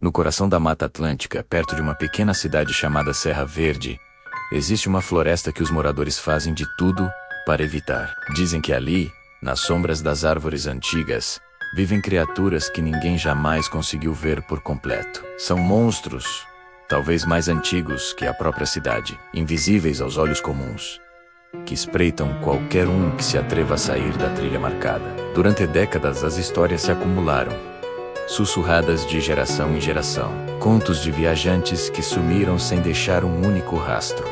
No coração da Mata Atlântica, perto de uma pequena cidade chamada Serra Verde, existe uma floresta que os moradores fazem de tudo para evitar. Dizem que ali, nas sombras das árvores antigas, vivem criaturas que ninguém jamais conseguiu ver por completo. São monstros, talvez mais antigos que a própria cidade, invisíveis aos olhos comuns, que espreitam qualquer um que se atreva a sair da trilha marcada. Durante décadas, as histórias se acumularam, sussurradas de geração em geração. Contos de viajantes que sumiram sem deixar um único rastro,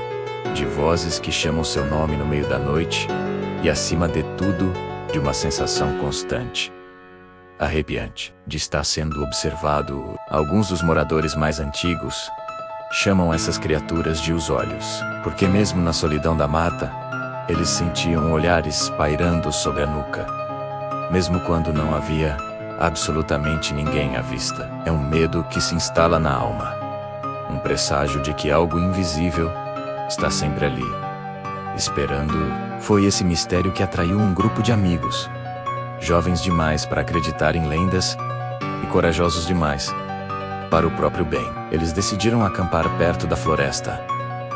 de vozes que chamam seu nome no meio da noite e, acima de tudo, de uma sensação constante, arrepiante, de estar sendo observado. Alguns dos moradores mais antigos chamam essas criaturas de os olhos, porque mesmo na solidão da mata, eles sentiam olhares pairando sobre a nuca, mesmo quando não havia absolutamente ninguém à vista. É um medo que se instala na alma, um presságio de que algo invisível está sempre ali, esperando. Foi esse mistério que atraiu um grupo de amigos, jovens demais para acreditar em lendas e corajosos demais para o próprio bem. Eles decidiram acampar perto da floresta,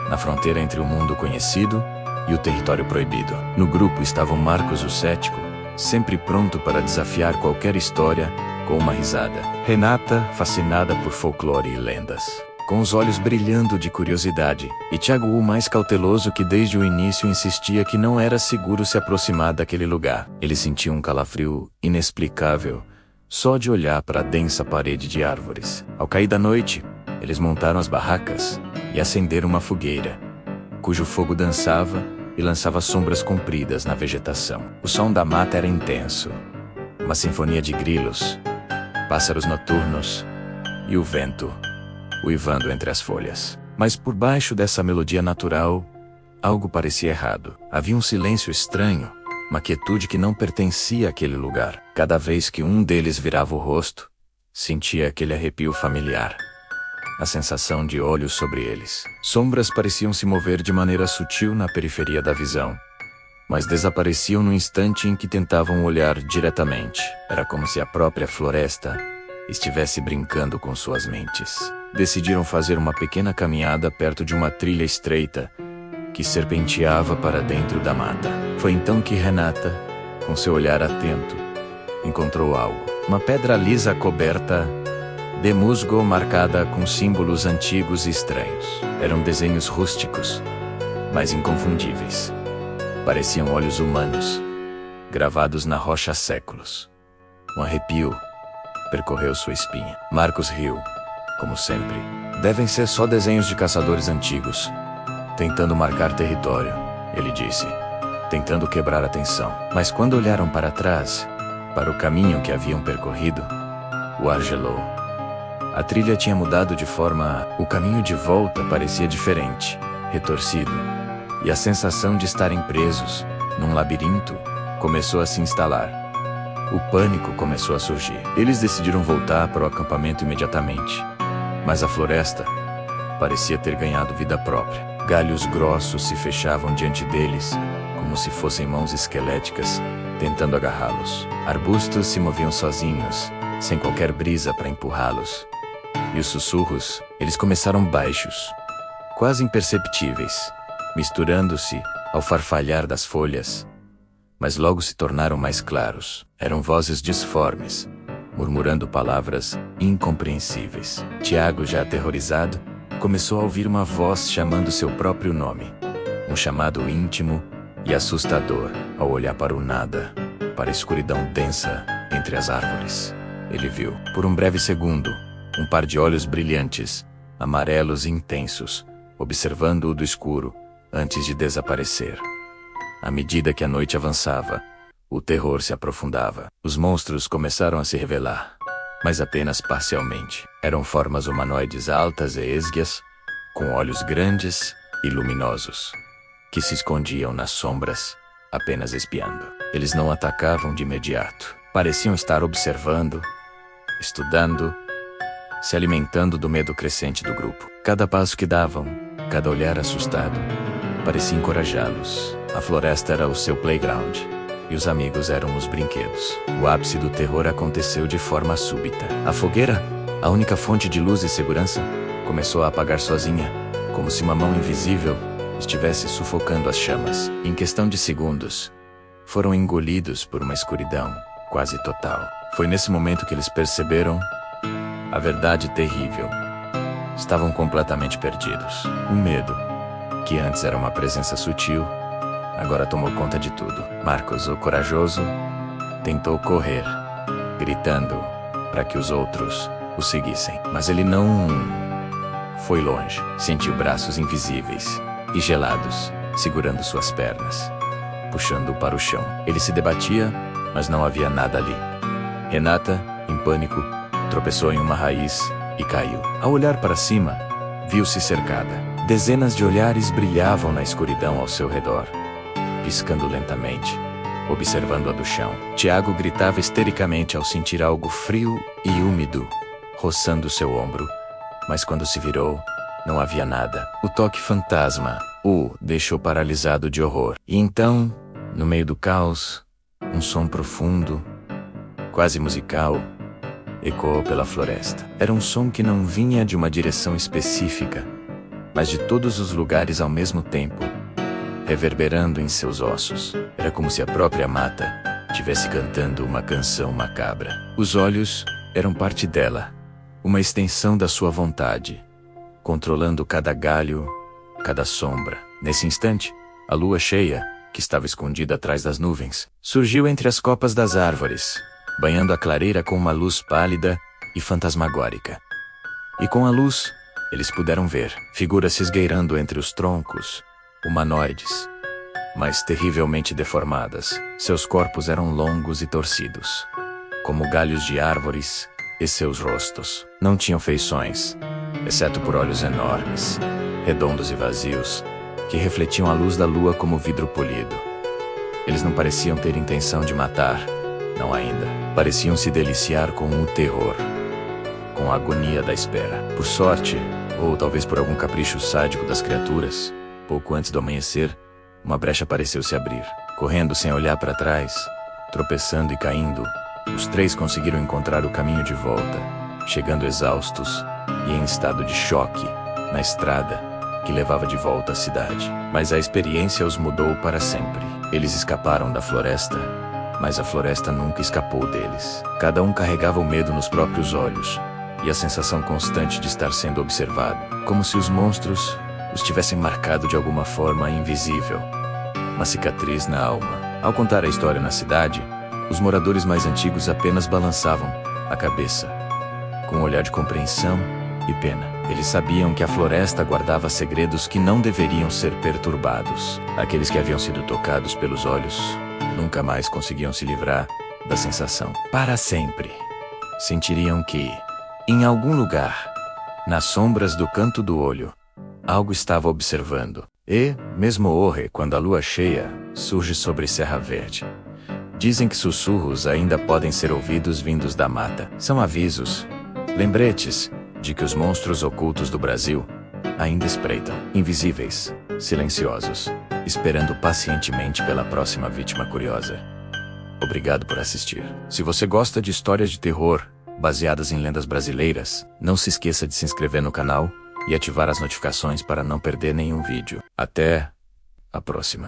na fronteira entre o mundo conhecido e o território proibido. No grupo estavam Marcos, o cético, sempre pronto para desafiar qualquer história com uma risada. Renata, fascinada por folclore e lendas, com os olhos brilhando de curiosidade. E Tiago, o mais cauteloso, que desde o início insistia que não era seguro se aproximar daquele lugar. Ele sentia um calafrio inexplicável só de olhar para a densa parede de árvores. Ao cair da noite, eles montaram as barracas e acenderam uma fogueira, cujo fogo dançava e lançava sombras compridas na vegetação. O som da mata era intenso, uma sinfonia de grilos, pássaros noturnos e o vento uivando entre as folhas. Mas por baixo dessa melodia natural, algo parecia errado. Havia um silêncio estranho, uma quietude que não pertencia àquele lugar. Cada vez que um deles virava o rosto, sentia aquele arrepio familiar, a sensação de olhos sobre eles. Sombras pareciam se mover de maneira sutil na periferia da visão, mas desapareciam no instante em que tentavam olhar diretamente. Era como se a própria floresta estivesse brincando com suas mentes. Decidiram fazer uma pequena caminhada perto de uma trilha estreita que serpenteava para dentro da mata. Foi então que Renata, com seu olhar atento, encontrou algo. Uma pedra lisa coberta de musgo, marcada com símbolos antigos e estranhos. Eram desenhos rústicos, mas inconfundíveis. Pareciam olhos humanos, gravados na rocha há séculos. Um arrepio percorreu sua espinha. Marcos riu, como sempre. Devem ser só desenhos de caçadores antigos, tentando marcar território, ele disse, tentando quebrar a tensão. Mas quando olharam para trás, para o caminho que haviam percorrido, o ar gelou. A trilha tinha mudado de forma. O caminho de volta parecia diferente, retorcido, e a sensação de estarem presos num labirinto começou a se instalar. O pânico começou a surgir. Eles decidiram voltar para o acampamento imediatamente, mas a floresta parecia ter ganhado vida própria. Galhos grossos se fechavam diante deles, como se fossem mãos esqueléticas tentando agarrá-los. Arbustos se moviam sozinhos, sem qualquer brisa para empurrá-los. E os sussurros, eles começaram baixos, quase imperceptíveis, misturando-se ao farfalhar das folhas, mas logo se tornaram mais claros. Eram vozes disformes, murmurando palavras incompreensíveis. Tiago, já aterrorizado, começou a ouvir uma voz chamando seu próprio nome, um chamado íntimo e assustador. Ao olhar para o nada, para a escuridão densa entre as árvores, ele viu, por um breve segundo, um par de olhos brilhantes, amarelos e intensos, observando-o do escuro, antes de desaparecer. À medida que a noite avançava, o terror se aprofundava. Os monstros começaram a se revelar, mas apenas parcialmente. Eram formas humanoides altas e esguias, com olhos grandes e luminosos, que se escondiam nas sombras, apenas espiando. Eles não atacavam de imediato. Pareciam estar observando, estudando, se alimentando do medo crescente do grupo. Cada passo que davam, cada olhar assustado, parecia encorajá-los. A floresta era o seu playground, e os amigos eram os brinquedos. O ápice do terror aconteceu de forma súbita. A fogueira, A única fonte de luz e segurança começou a apagar sozinha, como se uma mão invisível estivesse sufocando as chamas. Em questão de segundos, foram engolidos por uma escuridão quase total. Foi nesse momento que eles perceberam a verdade terrível. Estavam completamente perdidos. O medo, que antes era uma presença sutil, agora tomou conta de tudo. Marcos, o corajoso, tentou correr, gritando para que os outros o seguissem. Mas ele não foi longe. Sentiu braços invisíveis e gelados segurando suas pernas, puxando-o para o chão. Ele se debatia, mas não havia nada ali. Renata, em pânico, tropeçou em uma raiz e caiu. Ao olhar para cima, viu-se cercada. Dezenas de olhares brilhavam na escuridão ao seu redor, piscando lentamente, observando-a do chão. Tiago gritava histericamente ao sentir algo frio e úmido roçando seu ombro, mas quando se virou, não havia nada. O toque fantasma o deixou paralisado de horror. E então, no meio do caos, um som profundo, quase musical, ecoou pela floresta. Era um som que não vinha de uma direção específica, mas de todos os lugares ao mesmo tempo, reverberando em seus ossos. Era como se a própria mata estivesse cantando uma canção macabra. Os olhos eram parte dela, uma extensão da sua vontade, controlando cada galho, cada sombra. Nesse instante, a lua cheia, que estava escondida atrás das nuvens, surgiu entre as copas das árvores, banhando a clareira com uma luz pálida e fantasmagórica. E com a luz, eles puderam ver figuras se esgueirando entre os troncos, humanoides, mas terrivelmente deformadas. Seus corpos eram longos e torcidos, como galhos de árvores, e seus rostos não tinham feições, exceto por olhos enormes, redondos e vazios, que refletiam a luz da lua como vidro polido. Eles não pareciam ter intenção de matar, não ainda. Pareciam se deliciar com o terror, com a agonia da espera. Por sorte, ou talvez por algum capricho sádico das criaturas, pouco antes do amanhecer, uma brecha pareceu se abrir. Correndo sem olhar para trás, tropeçando e caindo, os três conseguiram encontrar o caminho de volta, chegando exaustos e em estado de choque na estrada que levava de volta à cidade. Mas a experiência os mudou para sempre. Eles escaparam da floresta, mas a floresta nunca escapou deles. Cada um carregava o medo nos próprios olhos e a sensação constante de estar sendo observado, como se os monstros os tivessem marcado de alguma forma invisível, uma cicatriz na alma. Ao contar a história na cidade, os moradores mais antigos apenas balançavam a cabeça, com um olhar de compreensão e pena. Eles sabiam que a floresta guardava segredos que não deveriam ser perturbados. Aqueles que haviam sido tocados pelos olhos nunca mais conseguiam se livrar da sensação. Para sempre, sentiriam que, em algum lugar, nas sombras do canto do olho, algo estava observando. E, mesmo hoje, quando a lua cheia surge sobre Serra Verde, dizem que sussurros ainda podem ser ouvidos vindos da mata. São avisos, lembretes, de que os monstros ocultos do Brasil ainda espreitam, invisíveis, silenciosos, esperando pacientemente pela próxima vítima curiosa. Obrigado por assistir. Se você gosta de histórias de terror, baseadas em lendas brasileiras, não se esqueça de se inscrever no canal e ativar as notificações para não perder nenhum vídeo. Até a próxima.